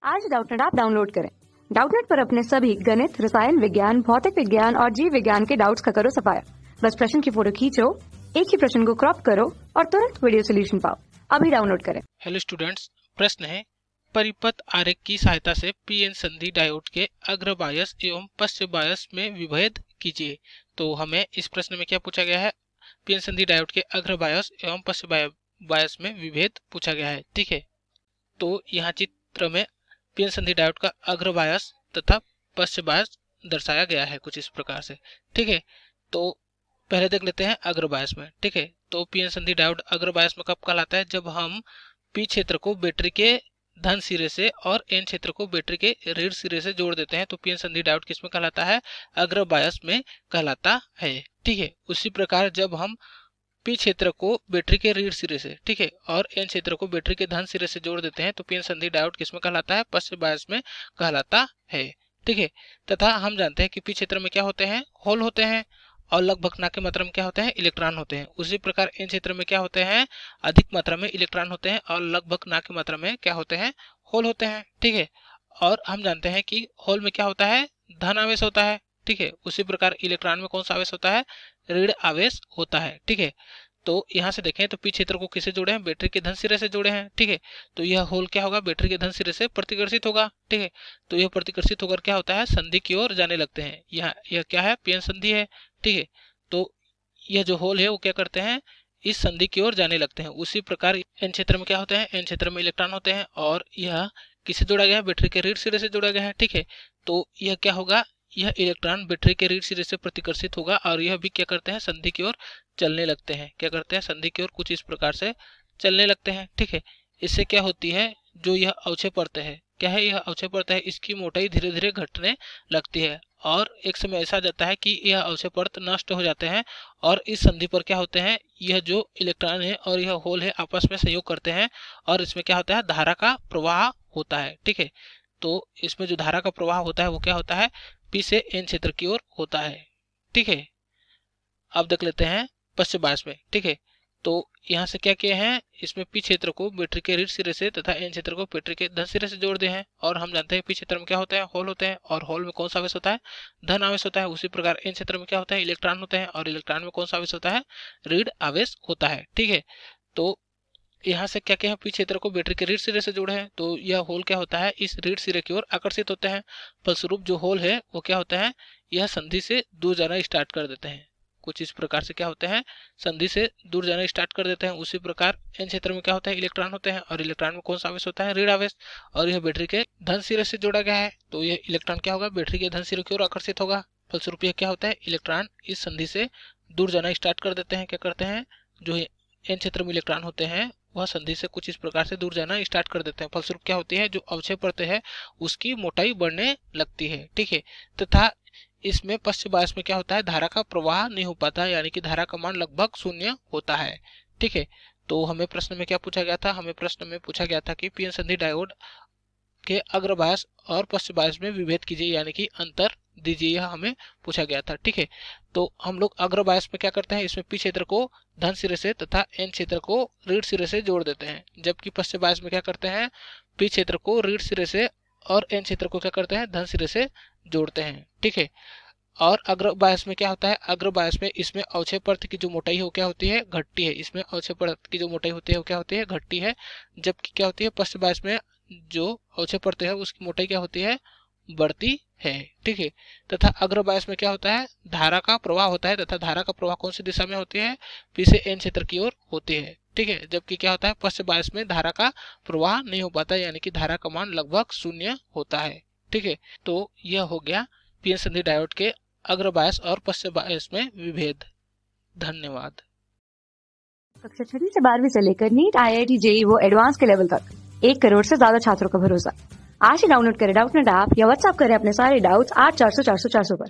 आज Doubtnut app download करें। Doubtnut पर अपने सभी गणित, रसायन विज्ञान, भौतिक विज्ञान और जीव विज्ञान के डाउट्स का करो सफाया। बस प्रश्न की फोटो खींचो, एक ही प्रश्न को क्रॉप करो और तुरंत वीडियो सोल्यूशन पाओ। अभी डाउनलोड करें। हेलो स्टूडेंट्स, प्रश्न है परिपथ आरेख की सहायता से पीएन संधि डायोड के अग्र बायस एवं पश्च बायस में विभेद कीजिए। तो हमें इस प्रश्न में क्या पूछा गया है, पीएन संधि डायोड के अग्र बायस एवं पश्च बायस में विभेद पूछा गया है। ठीक है, तो यहाँ चित्र में पीएन संधि डायोड का अग्र बायस तथा पश्च बायस दर्शाया गया है कुछ इस प्रकार से। ठीक है, तो पहले देख लेते हैं अग्र बायस में। ठीक है, तो पीएन संधि डायोड अग्र बायस में कब कहलाता है, जब हम पी क्षेत्र को बैटरी के धन सिरे से और एन क्षेत्र को बैटरी के ऋण सिरे से जोड़ देते हैं तो पीएन संधि डायोड किसमें कहलाता है, अग्र बायस में कहलाता है। ठीक है, उसी प्रकार जब हम पी क्षेत्र को बैटरी के ऋण सिरे से, ठीक है, और एन क्षेत्र को बैटरी के धन सिरे से जोड़ देते हैं तो पीएन संधि डायोड किसमें कहलाता है, पश्च बायस में कहलाता है। ठीक है, तथा हम जानते हैं कि पी क्षेत्र में क्या होते हैं, होल होते हैं और लगभग ना की मात्रा में क्या होते हैं, इलेक्ट्रॉन होते हैं। उसी प्रकार एन क्षेत्र में क्या होते हैं, अधिक मात्रा में इलेक्ट्रॉन होते हैं और लगभग ना की मात्रा में क्या होते हैं, होल होते हैं। ठीक है, और हम जानते हैं कि होल में क्या होता है, धन आवेश होता है। ठीक है, उसी प्रकार इलेक्ट्रॉन में कौन सा आवेश होता है, ऋण आवेश होता है। ठीक है, तो यहाँ से देखें तो पी क्षेत्र को किसे जोड़े हैं, बैटरी के धन सिरे से जोड़े हैं। ठीक है, तो यह होल क्या होगा, बैटरी के धन सिरे से प्रतिकर्षित होगा। ठीक है, तो यह प्रतिकर्षित होकर क्या होता है, संधि की ओर जाने लगते हैं। यह क्या है, पीएन संधि है। ठीक है, तो यह जो होल है वो क्या करते हैं, इस संधि की ओर जाने लगते हैं। उसी प्रकार एन क्षेत्र में क्या होते हैं, एन क्षेत्र में इलेक्ट्रॉन होते हैं और यह किसे जोड़ा गया है, बैटरी के ऋण सिरे से जोड़ा गया है। ठीक है, तो यह क्या होगा, यह इलेक्ट्रॉन बैटरी के ऋण सिरे से प्रतिकर्षित होगा और यह भी क्या करते हैं, संधि की ओर चलने लगते हैं। क्या करते हैं, संधि की ओर कुछ इस प्रकार से चलने लगते हैं। ठीक है, इससे क्या होती है, जो यह अवक्षय परत है, क्या है, यह अवक्षय परत है, इसकी मोटाई धीरे धीरे घटने लगती है और एक समय ऐसा आ जाता है कि यह अवक्षय परत नष्ट हो जाते हैं और इस संधि पर क्या होते हैं, यह जो इलेक्ट्रॉन है और यह होल है आपस में सहयोग करते हैं और इसमें क्या होता है, धारा का प्रवाह होता है। ठीक है, तो इसमें जो धारा का प्रवाह होता है वो क्या होता है, पी से एन क्षेत्र की ओर होता है। ठीक है, अब देख लेते हैं पश्च बायस में। ठीक है, तो यहाँ से क्या किए हैं, इसमें पी क्षेत्र को बैटरी के ऋण सिरे से तथा एन क्षेत्र को बैटरी के धन सिरे से जोड़ दिए हैं और हम जानते हैं पी क्षेत्र में क्या होता है, होल होते हैं और होल में कौन सा आवेश होता है, धन आवेश होता है। उसी प्रकार एन क्षेत्र में क्या होता है, इलेक्ट्रॉन होते हैं और इलेक्ट्रॉन में कौन सा आवेश होता है, ऋण आवेश होता है। ठीक है, तो यहाँ से क्या क्या है, पी क्षेत्र को बैटरी के ऋण सिरे से जोड़े हैं तो यह होल क्या होता है, इस ऋण सिरे की ओर आकर्षित होते हैं। फलस्वरूप जो होल है वो क्या होता है, यह संधि से दूर जाना स्टार्ट कर देते हैं। कुछ इस प्रकार से क्या होते हैं, संधि से दूर जाना स्टार्ट कर देते हैं। उसी प्रकार एन क्षेत्र में क्या होता है, इलेक्ट्रॉन होते हैं और इलेक्ट्रॉन में कौन सा आवेश होता है, ऋण आवेश, और यह बैटरी के धन सिरे से जोड़ा गया है तो यह इलेक्ट्रॉन क्या होगा, बैटरी के धन सिरे की ओर आकर्षित होगा। फलस्वरूप यह क्या होता है, इलेक्ट्रॉन इस संधि से दूर जाना स्टार्ट कर देते हैं। क्या करते हैं, जो एन क्षेत्र में इलेक्ट्रॉन होते हैं वह संधि से कुछ इस प्रकार से दूर जाना स्टार्ट कर देते हैं। फलस्वरूप क्या होती है, जो अवक्षय परत है उसकी मोटाई बढ़ने लगती है। ठीक है, तथा इसमें पश्च बायस में क्या होता है, धारा का प्रवाह नहीं हो पाता, यानी कि धारा का मान लगभग शून्य होता है। ठीक है, तो हमें प्रश्न में क्या पूछा गया था, हमें प्रश्न में पूछा गया था कि पीएन संधि डायोड के अग्र बायस और पश्च बायस में विभेद कीजिए, यानी कि अंतर दीजिए, यह हमें पूछा गया था। ठीक है, तो हम लोग अग्र बायस में क्या करते हैं, इसमें पी क्षेत्र को धन सिरे से तथा एन क्षेत्र को ऋण सिरे से जोड़ देते हैं, जबकि पश्च बायस में क्या करते हैं, पी क्षेत्र को ऋण सिरे से और एन क्षेत्र को क्या करते हैं, धन सिरे से जोड़ते हैं। ठीक है, और अग्र बायस में क्या होता है, अग्र बायस में इसमें अवक्षय परत की जो मोटाई है वो क्या होती है, घटती है। इसमें अवक्षय परत की जो मोटाई होती है वो क्या होती है, घटती है, जबकि क्या होती है, पश्च बायस में जो अवक्षय परत है उसकी मोटाई क्या होती है, बढ़ती है। ठीक है, तथा अग्र बायस में क्या होता है, धारा का प्रवाह होता है तथा धारा का प्रवाह कौन सी दिशा में होती है, पी से एन क्षेत्र की ओर होती है। ठीक है, जबकि क्या होता है, पश्च बायस में धारा का प्रवाह नहीं हो पाता, यानी कि धारा का मान लगभग शून्य होता है। ठीक है, तो यह हो गया पीएन संधि डायोड के अग्र बायस और पश्च बायस में विभेद। धन्यवाद। कक्षा 6 से 12वीं से लेकर नीट, IIT, JEE वो एडवांस के लेवल तक 1 करोड़ से ज्यादा छात्रों का भरोसा। आज ही डाउनलोड करें डाउटनेट ऐप या व्हाट्सएप करें अपने सारे डाउट्स 8400 400 400 पर।